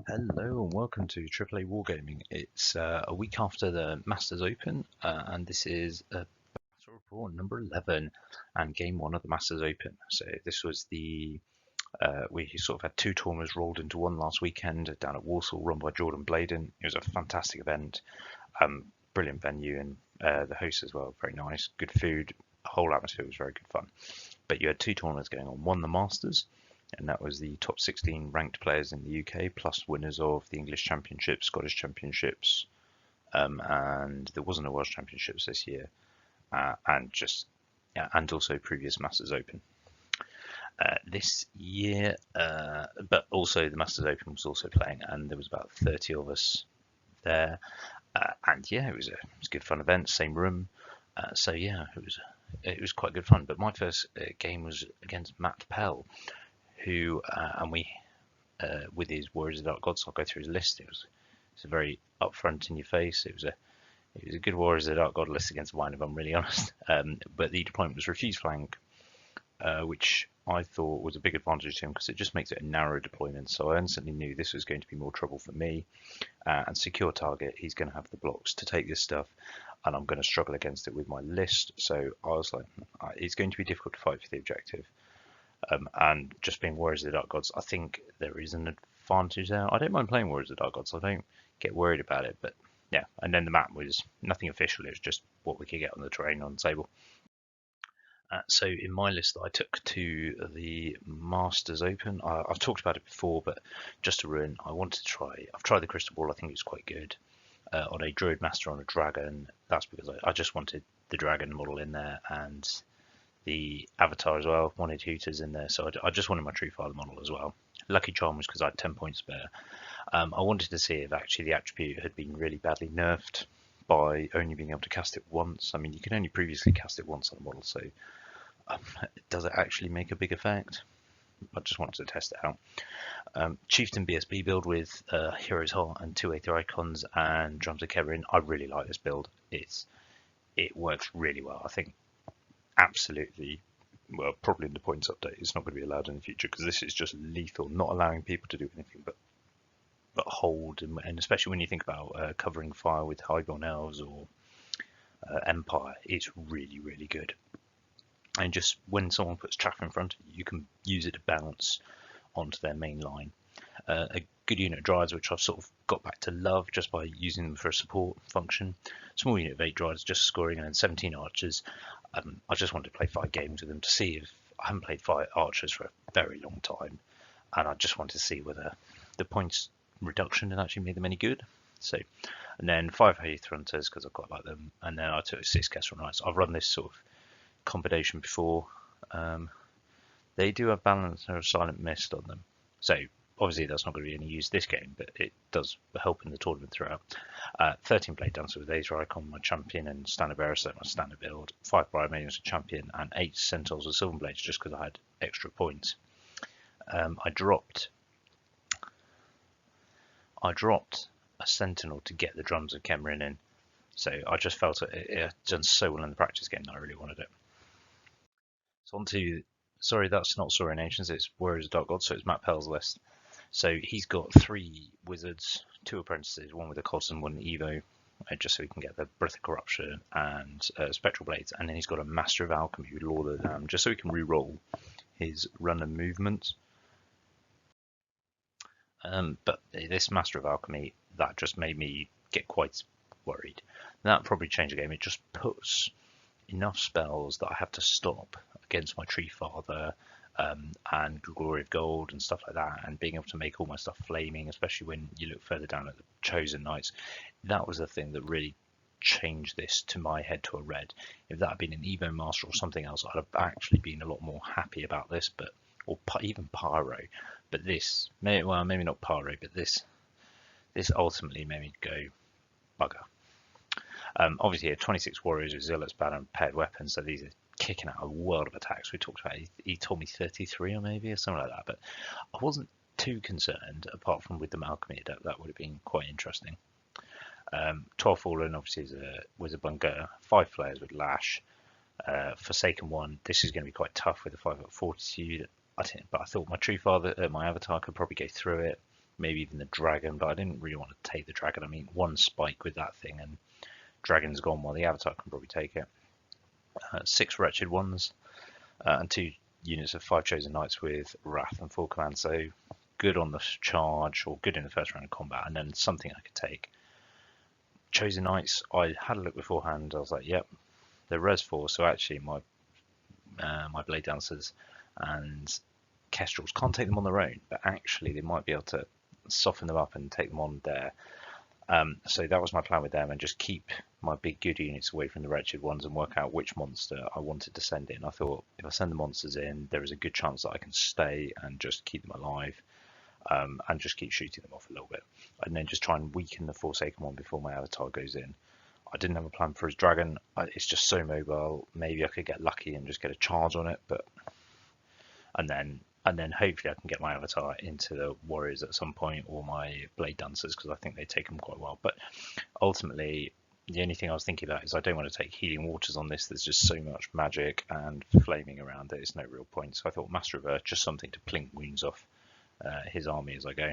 Hello and welcome to AAA Wargaming. It's a week after the Masters Open, and this is battle report number 11 and game one of the Masters Open. So this was we sort of had two tournaments rolled into one last weekend down at Walsall, run by Jordan Bladen. It was a fantastic event, brilliant venue, and the host as well, very nice, good food, the whole atmosphere was very good fun. But you had two tournaments going on, one the Masters, and that was the top 16 ranked players in the UK, plus winners of the English Championship, Scottish Championships, and there wasn't a Welsh Championships this year, and also previous Masters Open. This year, but also the Masters Open was also playing, and there was about 30 of us there, and yeah, it was a good fun event, same room, so yeah, it was quite good fun. But my first game was against Matt Pell, who and we with his Warriors of the Dark Gods. I'll go through his list. It's a very upfront in your face. It was a good Warriors of the Dark God list against mine, if I'm really honest. But the deployment was refuse flank, which I thought was a big advantage to him because it just makes it a narrow deployment. So I instantly knew this was going to be more trouble for me. And secure target, he's going to have the blocks to take this stuff, and I'm going to struggle against it with my list. So I was like, it's going to be difficult to fight for the objective. And just being Warriors of the Dark Gods, I think there is an advantage there. I don't mind playing Warriors of the Dark Gods. I don't get worried about it. But yeah, and then the map was nothing official. It was just what we could get on the terrain on the table. So in my list that I took to the Masters Open, I've talked about it before, but just to ruin, I wanted to try. I've tried the Crystal Ball. I think it was quite good on a Druid Master on a Dragon. That's because I just wanted the Dragon model in there and the Avatar as well. Wanted Hooters in there, so I just wanted my True Father model as well. Lucky Charm was because I had 10 points spare. I wanted to see if actually the attribute had been really badly nerfed by only being able to cast it once. I mean, you can only previously cast it once on a model, so does it actually make a big effect? I just wanted to test it out. Chieftain BSB build with Hero's Heart and 2 Aether Icons and Drums of Keverin. I really like this build. It works really well. I think absolutely, well, probably in the points update, it's not going to be allowed in the future because this is just lethal, not allowing people to do anything but hold, and especially when you think about covering fire with Highborn Elves or Empire, it's really, really good. And just when someone puts chaff in front of you, you can use it to bounce onto their main line. A good unit of Dryads, which I've sort of got back to love just by using them for a support function. Small unit of 8 Dryads, just scoring, and then 17 Archers. I just wanted to play 5 games with them to see if I haven't played 5 Archers for a very long time, and I just wanted to see whether the points reduction had actually made them any good. So, and then 5 Haith Hunters because I quite like them, and then I took 6 Kestrel Knights. I've run this sort of combination before. They do have Balancer of Silent Mist on them, so obviously that's not going to be any use this game, but it does help in the tournament throughout. 13 Blade Dancer with Aether Icon, my champion, and Standard Bearer, so my standard build. 5 Briar Maidens, a champion, and 8 Centaurs with Silver Blades just because I had extra points. I dropped a Sentinel to get the Drums of Kemerin in, so I just felt it had done so well in the practice game that I really wanted it. So on to, sorry, that's not Saurian Nations, it's Warriors of Dark Gods, so it's Matt Pell's list. So he's got 3 wizards, 2 apprentices, 1 with a Cods and 1 Evo, just so he can get the Breath of Corruption and Spectral Blades, and then he's got a Master of Alchemy with Lord of the Damned, just so he can re-roll his run and movement. But this Master of Alchemy, that just made me get quite worried. That probably changed the game. It just puts enough spells that I have to stop against my Tree Father and Glory of Gold and stuff like that, and being able to make all my stuff flaming, especially when you look further down at the Chosen Knights. That was the thing that really changed this to my head to a red. If that had been an Evo Master or something else, I'd have actually been a lot more happy about this, but or even Pyro. But this, well, maybe not Pyro, but this ultimately made me go bugger. Obviously, he had 26 warriors with zealots, banner, and paired weapons, so these are kicking out a world of attacks. We talked about he told me 33 or maybe or something like that, but I wasn't too concerned apart from with the Alchemy Adept. That would have been quite interesting. 12 Fallen obviously is a Wizard Bunker, 5 Flares with Lash, Forsaken 1. This is going to be quite tough with the 5 up Fortitude. But I thought my True Father, my Avatar could probably go through it. maybe even the dragon, but I didn't really want to take the dragon. I mean, one spike with that thing and dragon's gone, while the avatar can probably take it. 6 wretched ones, and 2 units of 5 chosen knights with wrath and full command, so good on the charge, or good in the first round of combat, and then something I could take. Chosen knights, I had a look beforehand, I was like, yep, they're res 4, so actually my blade dancers and kestrels can't take them on their own, but actually they might be able to soften them up and take them on there. So that was my plan with them, and just keep my big good units away from the wretched ones and work out which monster I wanted to send in. I thought if I send the monsters in, there is a good chance that I can stay and just keep them alive, and just keep shooting them off a little bit, and then just try and weaken the Forsaken one before my avatar goes in. I didn't have a plan for his dragon. It's just so mobile. Maybe I could get lucky and just get a charge on it, but and then hopefully I can get my avatar into the warriors at some point, or my blade dancers, because I think they take them quite well. But ultimately, the only thing I was thinking about is I don't want to take healing waters on this. There's just so much magic and flaming around that it's no real point. So I thought Master of Earth, just something to plink wounds off his army as I go.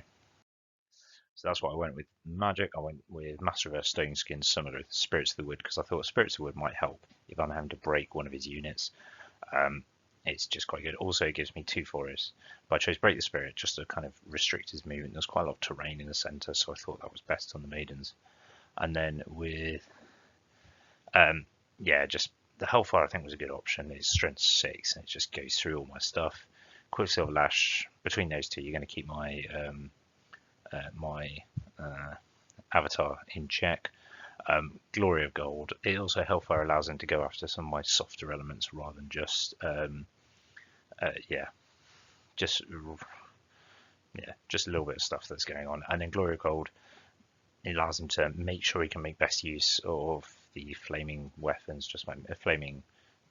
So that's why I went with magic. I went with Master of Earth Stone Skin, similar to Spirits of the Wood, because I thought Spirits of the Wood might help if I'm having to break one of his units. It's just quite good. Also, it gives me 2 forests. But I chose Break the Spirit just to kind of restrict his movement. There's quite a lot of terrain in the centre, so I thought that was best on the maidens. And then with, yeah, just the Hellfire I think was a good option. It's strength 6, and it just goes through all my stuff. Quicksilver Lash, between those two, you're going to keep my avatar in check. Glory of Gold. It also Hellfire allows him to go after some of my softer elements rather than just just a little bit of stuff that's going on. And then Glory of Gold, it allows him to make sure he can make best use of the flaming weapons, just my flaming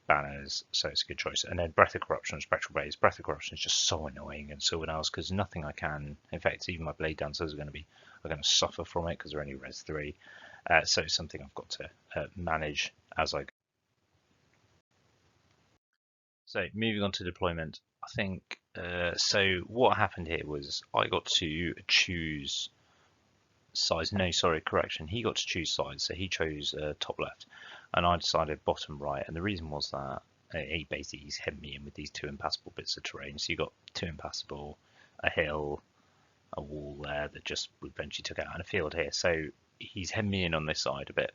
banners, so it's a good choice. And then Breath of Corruption, Spectral Blaze. Breath of Corruption is just so annoying and so else, because nothing I can, in fact, even my blade dancers are going to suffer from it because they're only res 3. So it's something I've got to manage as I go. So moving on to deployment, I think, so what happened here was I got to choose sides. No, sorry, correction. He got to choose sides, so he chose top left, and I decided bottom right. And the reason was that he's hemmed me in with these 2 impassable bits of terrain. So you got 2 impassable, a hill, a wall there that just eventually took out, and a field here. So he's hemmed me in on this side a bit.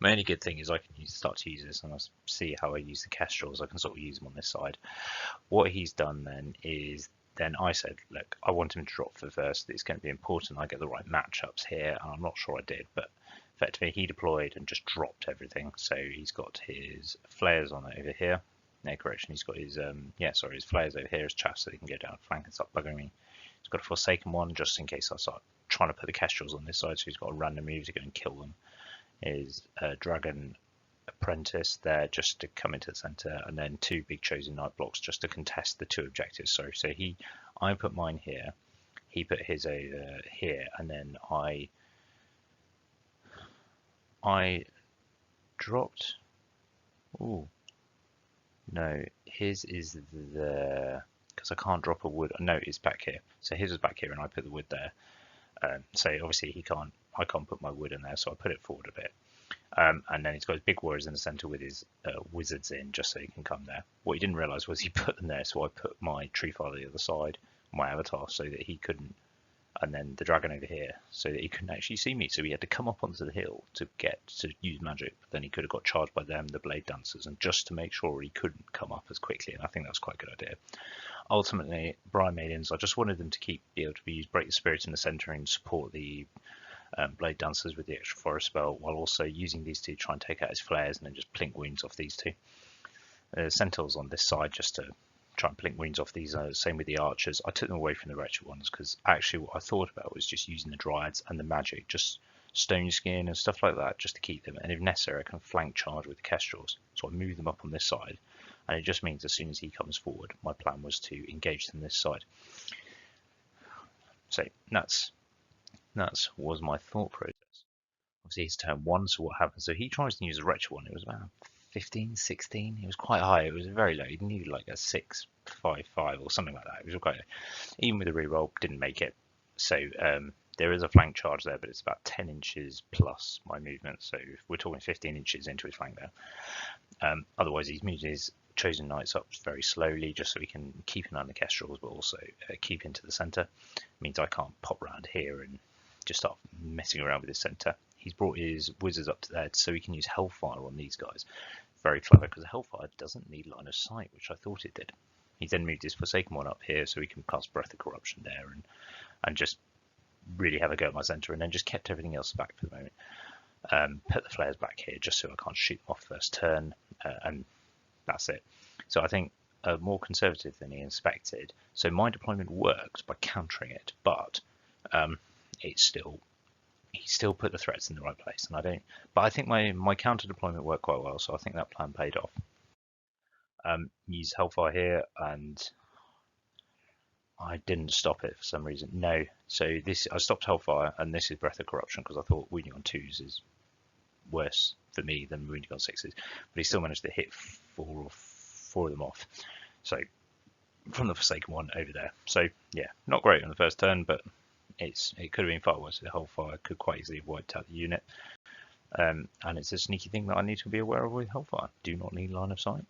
My only good thing is I can start to use this, and I'll see how I use the kestrels. I can sort of use them on this side. What he's done then is, then I said, look, I want him to drop for first. It's going to be important I get the right matchups here, and I'm not sure I did, but effectively he deployed and just dropped everything. So he's got his flares on over here. No, correction, he's got his his flares over here, his chaff, so he can go down flank and start buggering me. He's got a Forsaken one just in case I start trying to put the kestrels on this side, so he's got a random move to go and kill them. His Dragon Apprentice there just to come into the center, and then 2 big chosen knight blocks just to contest the 2 objectives. So I put mine here, he put his over here, and then I dropped. Oh no, his is the, because I can't drop a wood. No, it's back here. So his is back here, and I put the wood there. So obviously I can't put my wood in there, so I put it forward a bit. And then he's got his big warriors in the center with his wizards in, just so he can come there. What he didn't realize was he put them there, so I put my tree father the other side, my avatar, so that he couldn't, and then the dragon over here, so that he couldn't actually see me. So he had to come up onto the hill to get to use magic, but then he could have got charged by them, the blade dancers, and just to make sure he couldn't come up as quickly. And I think that's quite a good idea. Ultimately, Brian Maidens, I just wanted them to be able to use Break the Spirit in the center and support the blade dancers with the extra forest spell, while also using these 2 to try and take out his flares and then just plink wounds off these 2. Centaurs on this side just to try and plink wounds off these. Same with the archers. I took them away from the wretched ones because actually what I thought about was just using the dryads and the magic, just stone skin and stuff like that, just to keep them. And if necessary, I can flank charge with the kestrels. So I move them up on this side, and it just means as soon as he comes forward, my plan was to engage them this side. So that was my thought process. Obviously, he's turn 1, so what happens? So he tries to use a wretched one. It was about 15, 16. It was quite high. It was very low. He needed like a 6, 5, 5 or something like that. It was quite, even with the reroll, didn't make it. So there is a flank charge there, but it's about 10 inches plus my movement. So we're talking 15 inches into his flank there. Otherwise, he's moved his chosen knights up very slowly, just so we can keep an eye on the kestrels, but also keep into the centre. Means I can't pop around here and just start messing around with his centre. He's brought his wizards up to there so he can use Hellfire on these guys. Very clever, because Hellfire doesn't need line of sight, which I thought it did. He's then moved his Forsaken one up here so we can cast Breath of Corruption there and just really have a go at my centre, and then just kept everything else back for the moment. Put the flares back here just so I can't shoot them off first turn, and that's it. So I think more conservative than he inspected. So my deployment works by countering it, but it's still he still put the threats in the right place, and I don't. But I think my counter deployment worked quite well, so I think that plan paid off. Use Hellfire here, and I didn't stop it for some reason. No, so this I stopped Hellfire, and this is Breath of Corruption because I thought wounding on 2s is worse for me than wounding on 6s, but he still managed to hit four of them off. So from the Forsaken one over there. So yeah, not great on the first turn, but it could have been far worse. The Hellfire could quite easily have wiped out the unit. And it's a sneaky thing that I need to be aware of with Hellfire. Do not need line of sight.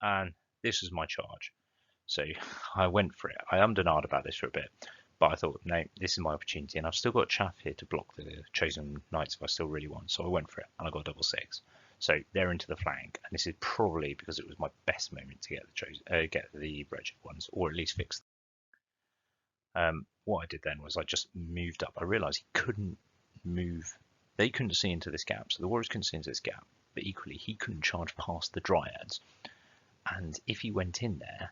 And this was my charge. So I went for it. I ummed and ahed about this for a bit, but I thought, no, this is my opportunity, and I've still got chaff here to block the chosen knights if I still really want. So I went for it, and I got a double 6. So they're into the flank, and this is probably because it was my best moment to get the wretched ones, or at least fix them. What I did then was I just moved up. I realised he couldn't move. They couldn't see into this gap, so the warriors couldn't see into this gap. But equally, he couldn't charge past the dryads. And if he went in there,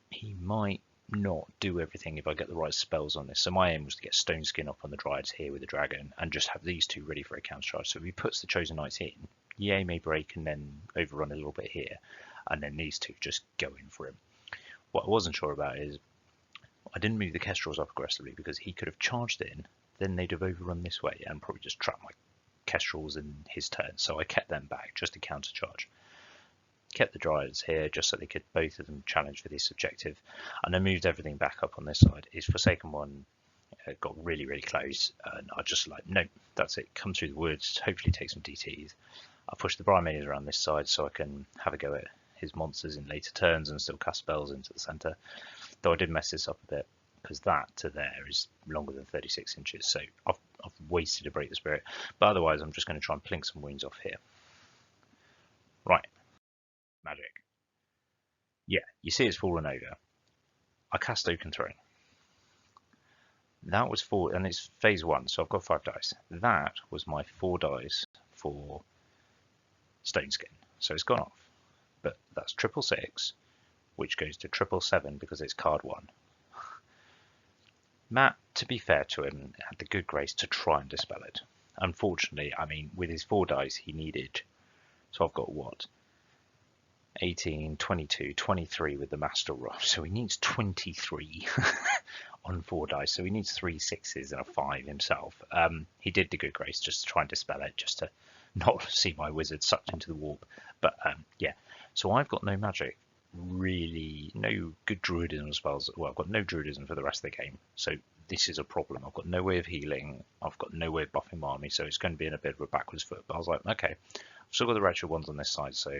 he might not do everything if I get the right spells on this. So my aim was to get Stone Skin up on the dryads here with the dragon and just have these two ready for a counter charge. So if he puts the chosen knights in, Ye may break and then overrun a little bit here, and then these two just go in for him. What I wasn't sure about is I didn't move the kestrels up aggressively because he could have charged in, then they'd have overrun this way and probably just trapped my kestrels in his turn. So I kept them back just to counter charge. Kept the dryads here just so they could both of them challenge for this objective, and I moved everything back up on this side. His Forsaken one got really close, and I just like, nope, that's it, come through the woods, hopefully take some DTs. I pushed the Brimades around this side so I can have a go at his monsters in later turns and still cast spells into the centre, though I did mess this up a bit because that to there is longer than 36 inches, so I've wasted a Break the Spirit, but otherwise I'm just going to try and plink some wounds off here. Right. Magic. Yeah, you see it's fallen over. I cast Oaken Throne. That was 4, and it's phase 1, so I've got 5 dice. That was my 4 dice for Stone Skin, so it's gone off. But that's 666, which goes to 777 because it's card 1. Matt, to be fair to him, had the good grace to try and dispel it. Unfortunately, I mean, with his 4 dice, he needed, so I've got what? 18, 22, 23 with the Master Rod, so he needs 23 on 4 dice, so he needs 3 6s and a 5 himself. He did the good grace just to try and dispel it, just to not see my wizard sucked into the warp. But yeah, so I've got no magic, really, no good druidism spells. Well, I've got no druidism for the rest of the game, so this is a problem. I've got no way of healing, I've got no way of buffing my army, so it's going to be in a bit of a backwards foot. But I was like, okay, I've still got the wretched ones on this side, so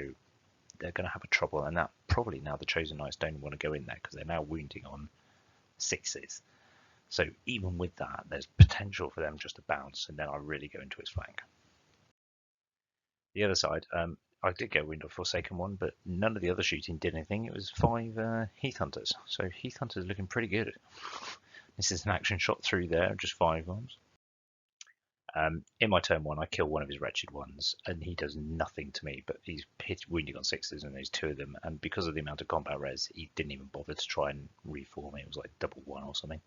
they're going to have a trouble, and that probably now the chosen knights don't want to go in there because they're now wounding on 6s. So even with that, there's potential for them just to bounce, and then I really go into his flank. The other side, I did get a wound off Forsaken one, but none of the other shooting did anything. It was 5 Heath Hunters, so Heath Hunters looking pretty good. This is an action shot through there, just 5 bombs. In my turn 1, I kill one of his wretched ones, and he does nothing to me, but he's wounding on 6s, and there's 2 of them, and because of the amount of combat res, he didn't even bother to try and reform. It was like double 1 or something.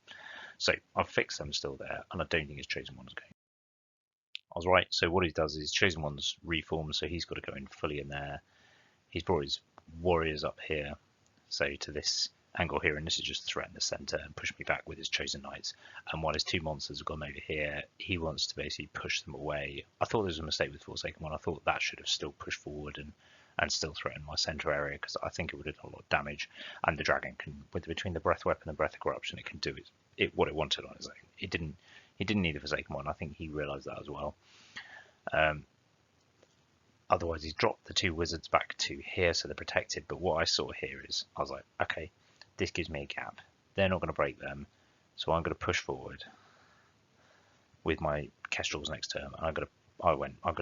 So I've fixed them still there, and I don't think his chosen one is going. I was right. So what he does is chosen one's reform, so he's got to go in fully in there. He's brought his warriors up here, so to this angle here, and this is just threaten the center and push me back with his chosen knights. And while his 2 monsters have gone over here, he wants to basically push them away. I thought there was a mistake with Forsaken one. I thought that should have still pushed forward and still threaten my center area, because I think it would have done a lot of damage. And the dragon can, between the breath weapon and breath of corruption, it can do what it wanted on its own. It didn't need a Forsaken one. I think he realised that as well. Otherwise, he's dropped the 2 wizards back to here, so they're protected. But what I saw here is, I was like, okay, this gives me a gap. They're not going to break them, so I'm going to push forward with my Kestrels next turn. And I'm going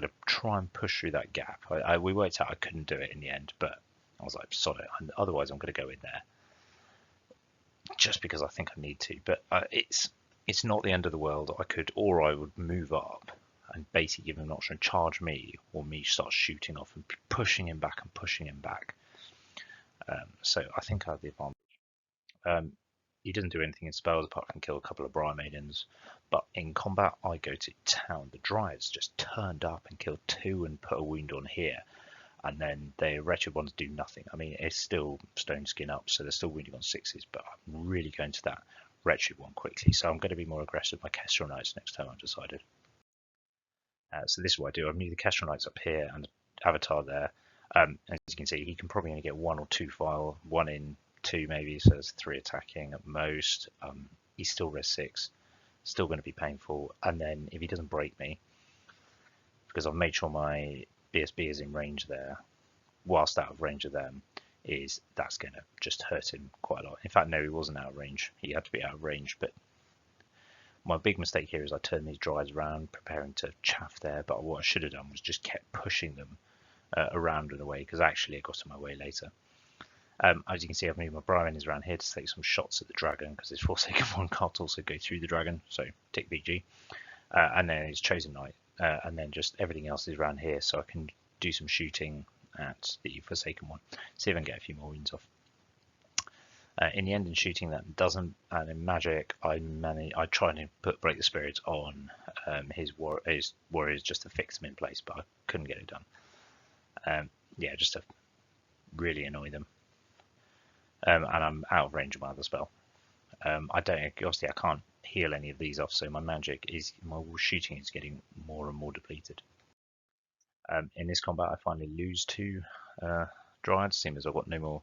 to try and push through that gap. We worked out I couldn't do it in the end, but I was like, sod it. Otherwise, I'm going to go in there just because I think I need to. But it's not the end of the world. I would move up and basically give him an option, charge me, or me start shooting off and pushing him back and pushing him back. So I think I have the advantage. He doesn't do anything in spells apart from kill a couple of Briar Maidens, but in combat I go to town. The Dryads just turned up and killed 2 and put a wound on here, and then the wretched ones do nothing. I mean, it's still stone skin up, so they're still wounding on 6s, but I'm really going to that wretched one quickly, so I'm going to be more aggressive. My Kestrel Knights next time, I've decided. So this is what I do. I've moved the Kestrel Knights up here and Avatar there. As you can see, he can probably only get 1 or 2 file, 1 in 2 maybe, so there's 3 attacking at most. He's still res 6, still going to be painful. And then if he doesn't break me, because I've made sure my BSB is in range there, whilst out of range of them, that's going to just hurt him quite a lot. In fact, no, he wasn't out of range. He had to be out of range, but my big mistake here is I turned these Dryads around, preparing to chaff there, but what I should have done was just kept pushing them around and away, because actually it got in my way later. As you can see, I've moved my Briar around here to take some shots at the dragon, because his Forsaken one can't also go through the dragon, so tick BG. And then his Chosen Knight, and then just everything else is around here, so I can do some shooting at the Forsaken one, see if I can get a few more wounds off. In the end, in shooting that doesn't, and in magic, I try to break the spirit on his warriors just to fix them in place, but I couldn't get it done. Yeah, just to really annoy them. And I'm out of range of my other spell. Obviously I can't heal any of these off, so my shooting is getting more and more depleted. In this combat, I finally lose 2 Dryads, seeing as I've got no more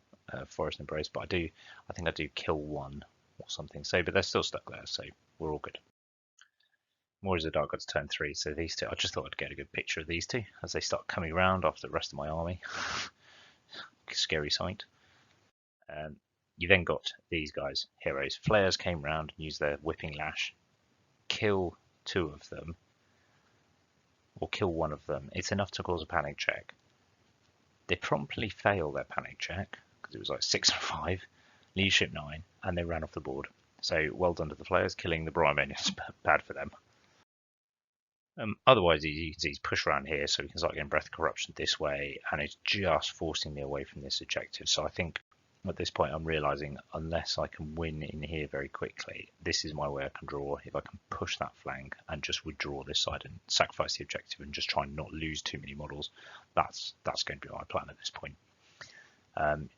Forest Embrace, but I think I do kill 1 or something. So, but they're still stuck there, so we're all good. More is the Dark Gods turn 3, so these 2, I just thought I'd get a good picture of these 2 as they start coming around after the rest of my army. Scary sight. You then got these guys, heroes. Flayers came round and used their Whipping Lash, kill 2 of them, or kill 1 of them. It's enough to cause a panic check. They promptly fail their panic check, because it was like 6 and 5, leadership 9, and they ran off the board. So well done to the Flayers, killing the Briar Maidens, bad for them. Otherwise, he's push around here, so we can start getting Breath of Corruption this way, and it's just forcing me away from this objective. So I think at this point I'm realizing, unless I can win in here very quickly, this is my way I can draw. If I can push that flank and just withdraw this side and sacrifice the objective and just try and not lose too many models, that's going to be my plan at this point.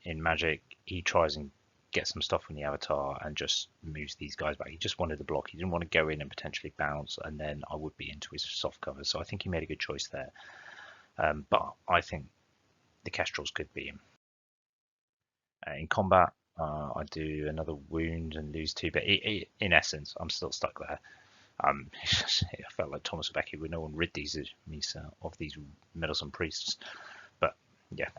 In Magic, he tries and gets some stuff from the Avatar and just moves these guys back. He just wanted the block. He didn't want to go in and potentially bounce, and then I would be into his soft cover. So I think he made a good choice there. But I think the Kestrels could be him. In combat, I do another wound and lose 2, but in essence, I'm still stuck there. I felt like Thomas Becky with no one rid these of these meddlesome priests. But yeah.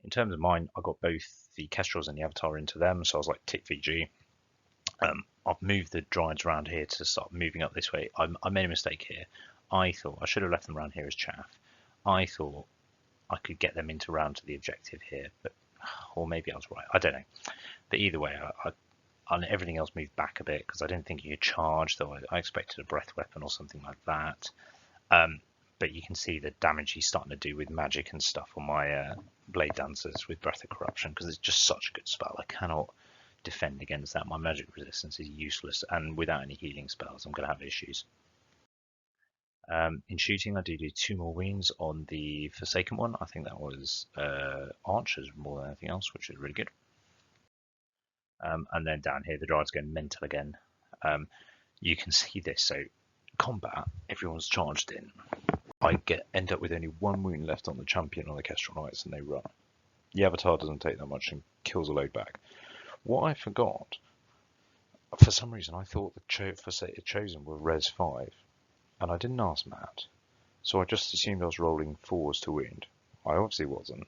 In terms of mine, I got both the Kestrels and the Avatar into them, so I was like tick VG. I've moved the Dryads around here to start moving up this way. I made a mistake here. I thought I should have left them around here as chaff. I thought I could get them into round to the objective here, or maybe I was right. I don't know. But either way, everything else moved back a bit because I didn't think he could charge, though I expected a breath weapon or something like that. But you can see the damage he's starting to do with magic and stuff on my Blade Dancers with Breath of Corruption, because it's just such a good spell. I cannot defend against that. My magic resistance is useless, and without any healing spells, I'm going to have issues. In shooting, I do 2 more wounds on the Forsaken one. I think that was archers more than anything else, which is really good. And then down here, the Dryad's going mental again. You can see this. So combat, everyone's charged in. I end up with only 1 wound left on the champion on the Kestrel Knights, and they run. The Avatar doesn't take that much and kills a load back. What I forgot, for some reason, I thought the Chosen were Res 5, and I didn't ask Matt, so I just assumed I was rolling 4s to wound. I obviously wasn't.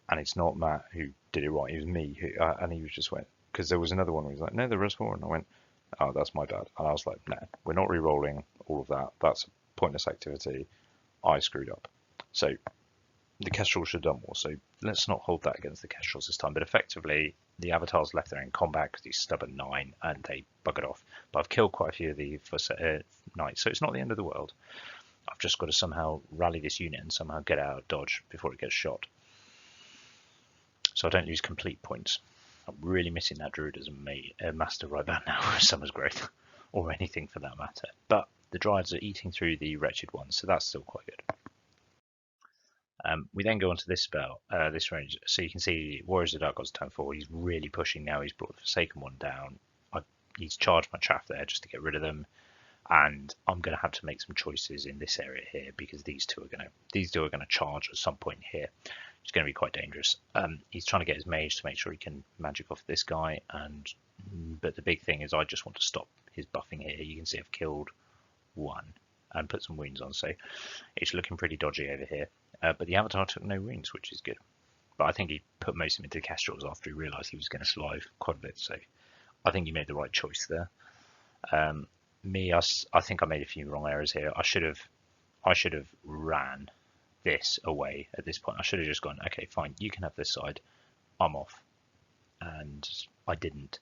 And it's not Matt who did it right, it was me, and he just went, because there was another one where he was like, no, they're Res 4, and I went, oh, that's my bad. And I was like, no, we're not re-rolling all of that. That's a pointless activity. I screwed up. So the Kestrel should have done more. So let's not hold that against the Kestrels this time. But effectively, the Avatars left there in combat because he's stubborn 9 and they buggered off. But I've killed quite a few of the Knights, so it's not the end of the world. I've just got to somehow rally this unit and somehow get out of dodge before it gets shot. So I don't lose complete points. I'm really missing that Druid as a master right about now, Summer's Growth, or anything for that matter. But the Dryads are eating through the Wretched Ones, so that's still quite good. We then go on to this spell, this range. So you can see Warriors of Dark Gods turn 4. He's really pushing now. He's brought the Forsaken one down. He's charged my chaff there just to get rid of them. And I'm going to have to make some choices in this area here because these two are going to charge at some point here. It's going to be quite dangerous. He's trying to get his mage to make sure he can magic off this guy, but the big thing is I just want to stop his buffing here. You can see I've killed 1 and put some wounds on, so it's looking pretty dodgy over here. But the Avatar took no wounds, which is good. But I think he put most of them into the Kestrels after he realised he was going to survive quite a bit, so I think he made the right choice there. I think I made a few wrong errors here. I should have ran this away at this point. I should have just gone, okay, fine, you can have this side, I'm off. And I didn't.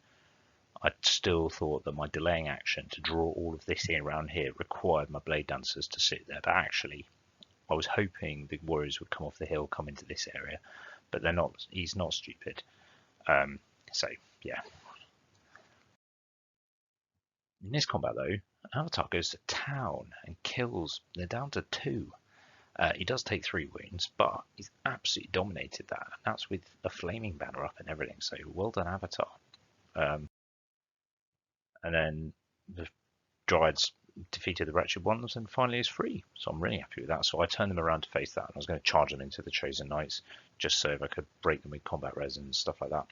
I still thought that my delaying action to draw all of this in around here required my Blade Dancers to sit there, but actually I was hoping the Warriors would come off the hill, come into this area, but they're not. He's not stupid. So yeah. In this combat though, Avatar goes to town and kills. They're down to 2. He does take 3 wounds, but he's absolutely dominated that. And that's with a flaming banner up and everything. So well done, Avatar. And then the Dryads defeated the Wretched Ones and finally is free. So I'm really happy with that. So I turned them around to face that. And I was going to charge them into the Chosen Knights just so if I could break them with combat res and stuff like that.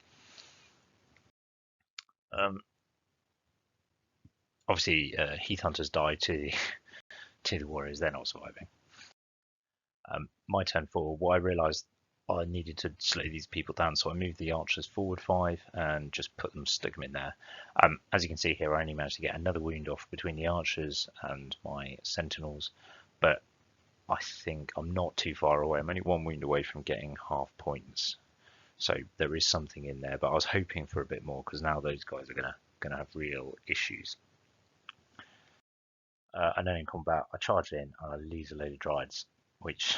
Obviously, Heath Hunters died to the Warriors. They're not surviving. My turn forward, what I realised I needed to slow these people down, so I moved the archers forward 5 and just stuck them in there. As you can see here, I only managed to get another wound off between the archers and my sentinels, but I think I'm not too far away. I'm only 1 wound away from getting half points, so there is something in there. But I was hoping for a bit more because now those guys are gonna have real issues. And then in combat, I charge in and I lose a load of Dryads, which.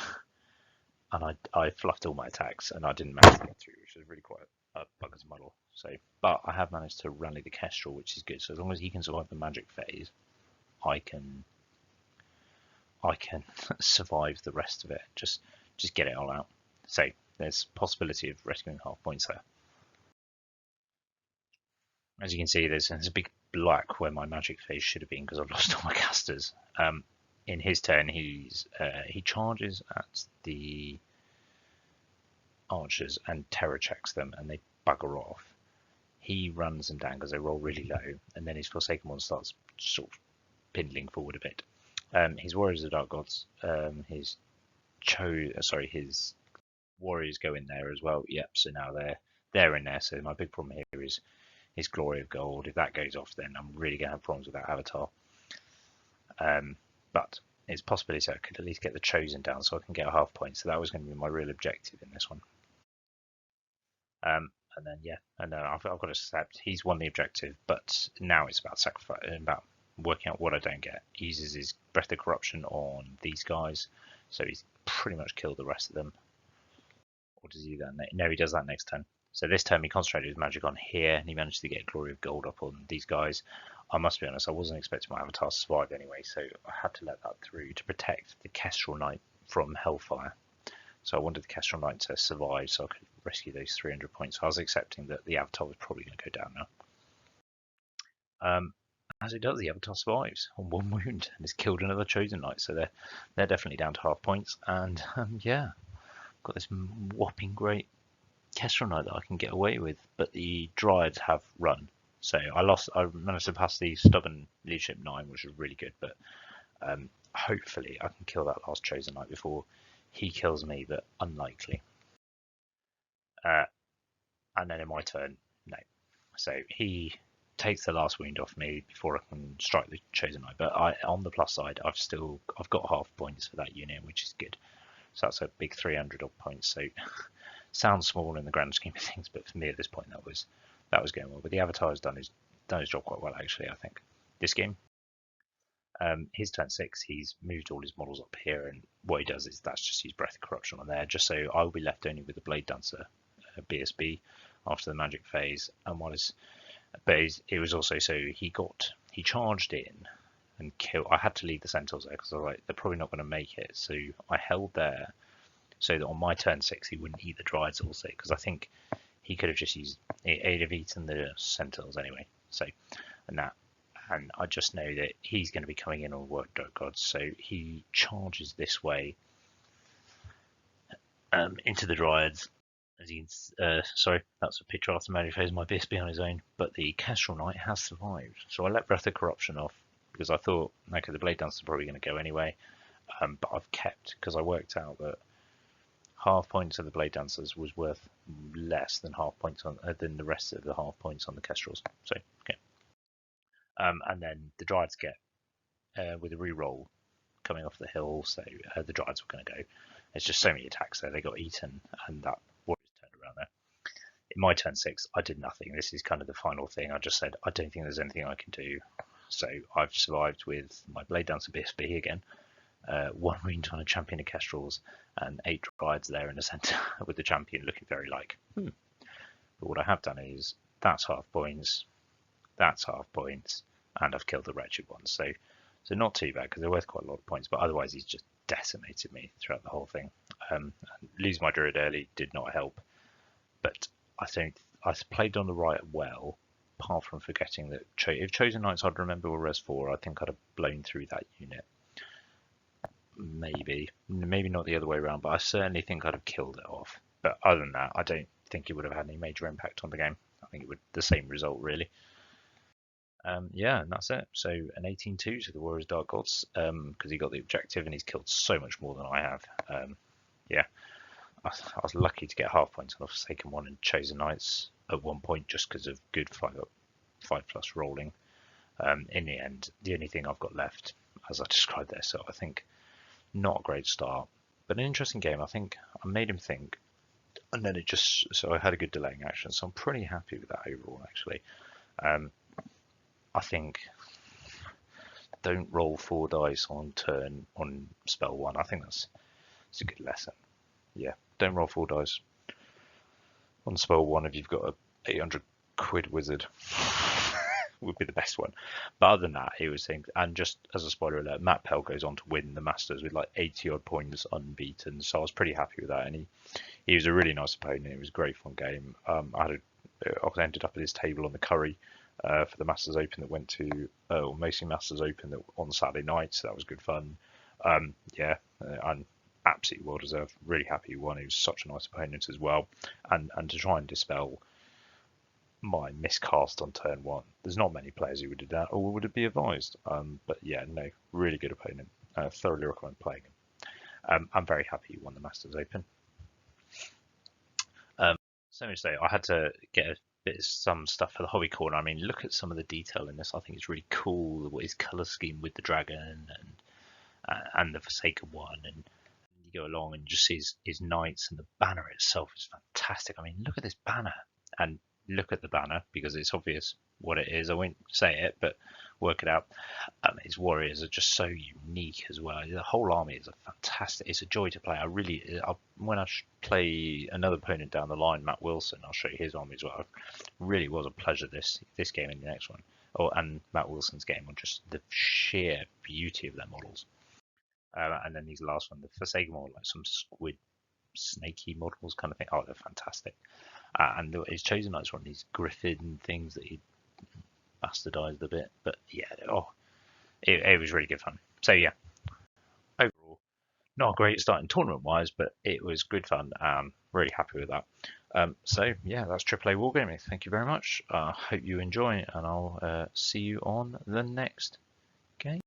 And I fluffed all my attacks and I didn't manage to get through, which was really quite a bugger's muddle. So, but I have managed to rally the Kestrel, which is good. So as long as he can survive the magic phase, I can survive the rest of it. Just get it all out. So there's possibility of rescuing half points there. As you can see, there's a big black where my magic phase should have been because I've lost all my casters. In his turn, he charges at the archers and terror checks them, and they bugger off. He runs them down because they roll really low, and then his Forsaken one starts sort of pindling forward a bit. His Warriors of Dark Gods, his Warriors go in there as well. Yep, so now they're in there. So my big problem here is his Glory of Gold. If that goes off, then I'm really going to have problems with that Avatar. But it's a possibility I could at least get the Chosen down so I can get a half point. So that was going to be my real objective in this one. And then I've got to accept he's won the objective, but now it's about sacrifice, about working out what I don't get. He uses his Breath of Corruption on these guys, so he's pretty much killed the rest of them. Or does he do that? No, he does that next turn. So this turn he concentrated his magic on here, and he managed to get Glory of Gold up on these guys. I must be honest, I wasn't expecting my Avatar to survive anyway, so I had to let that through to protect the Kestrel Knight from Hellfire. So I wanted the Kestrel Knight to survive so I could rescue those 300 points. I was accepting that the Avatar was probably going to go down now. As it does, the Avatar survives on 1 wound and has killed another Chosen Knight, so they're definitely down to half points. And yeah, got this whopping great Kestrel Knight that I can get away with, but the Dryads have run. So I managed to pass the Stubborn Leadership 9, which was really good, but hopefully I can kill that last Chosen Knight before he kills me, but unlikely. And then in my turn, no. So he takes the last wound off me before I can strike the Chosen Knight. But on the plus side, I've got half points for that unit, which is good. So that's a big 300 odd points. So sounds small in the grand scheme of things, but for me at this point that was going well. But the Avatar has done his job quite well, actually. I think this game. His turn 6, he's moved all his models up here, and what he does is that's just his Breath of Corruption on there, just so I'll be left only with the Blade Dancer BSB after the magic phase. And it was also so he charged in and killed. I had to leave the Centaurs there because I was like, they're probably not going to make it. So I held there so that on my turn 6 he wouldn't eat the Dryads also, because I think he could have just used, he'd have eaten the Centaurs anyway. So and I just know that he's going to be coming in on Work Dark Gods, so he charges this way into the Dryads. Sorry, that's a picture after magic phase. My BSB on his own, but the Kestrel Knight has survived. So I let Breath of Corruption off because I thought, okay, the Blade Dancer is probably going to go anyway. But I've kept, because I worked out that half points of the Blade Dancers was worth less than half points than the rest of the half points on the Kestrels. So okay. And then the Dryads get with a reroll coming off the hill, so the Dryads were going to go. There's just so many attacks there. They got eaten, and that Warriors turned around there. In my turn 6, I did nothing. This is kind of the final thing. I just said, I don't think there's anything I can do. So I've survived with my Blade Dancer BSB again, 1 wound on a champion of Kestrels, and 8 Dryads there in the centre with the champion looking very like, But what I have done is, that's half points, and I've killed the wretched one. So not too bad, because they're worth quite a lot of points, but otherwise he's just decimated me throughout the whole thing. Lose my Druid early did not help, but I think I played on the right well, apart from forgetting that if Chosen Knights I'd remember were Res 4, I think I'd have blown through that unit. Maybe not the other way around, but I certainly think I'd have killed it off. But other than that, I don't think it would have had any major impact on the game. I think it would the same result, really. Yeah, and that's it. So an 18-2 to the Warriors Dark Gods, because he got the objective and he's killed so much more than I have. Yeah, I was lucky to get half points on the Forsaken one and Chosen Knights at one point just because of good 5+ rolling. In the end, the only thing I've got left, as I described there, so I think not a great start, but an interesting game. I think I made him think, and then so I had a good delaying action, so I'm pretty happy with that overall, actually. I think don't roll 4 dice on turn on spell 1. I think it's a good lesson. Yeah, don't roll 4 dice on spell 1 if you've got a 800 quid wizard. Would be the best one. But other than that, he was saying, and just as a spoiler alert, Matt Pell goes on to win the Masters with like 80 odd points unbeaten. So I was pretty happy with that, and he was a really nice opponent. It was a great fun game. I ended up at his table on the curry. For the Masters Open that went to mostly Masters Open that on Saturday night, so that was good fun. Yeah, and absolutely well deserved. Really happy he won. He was such a nice opponent as well, and to try and dispel my miscast on turn 1. There's not many players who would do that, or would it be advised? But yeah, no, really good opponent. Thoroughly recommend playing him. I'm very happy he won the Masters Open. So much so, I had to get some stuff for the hobby corner. I mean, look at some of the detail in this. I think it's really cool. What his color scheme with the dragon and the Forsaken one, and you go along and just see his knights, and the banner itself is fantastic. I mean, look at this banner, and look at the banner because it's obvious what it is. I won't say it, but work it out. His warriors are just so unique as well. The whole army is a fantastic. It's a joy to play. When I play another opponent down the line, Matt Wilson, I'll show you his army as well. It really was a pleasure this game and the next one. And Matt Wilson's game on just the sheer beauty of their models. And then these last one, the Forsaken one, like some squid snaky models kind of thing. Oh, they're fantastic. And his Chosen Knights one, these griffin things that he bastardized a bit. But yeah, it was really good fun. So yeah, overall, not a great starting tournament wise, but it was good fun. Really happy with that. So yeah, that's AAA Wargaming. Thank you very much. Hope you enjoy, and I'll see you on the next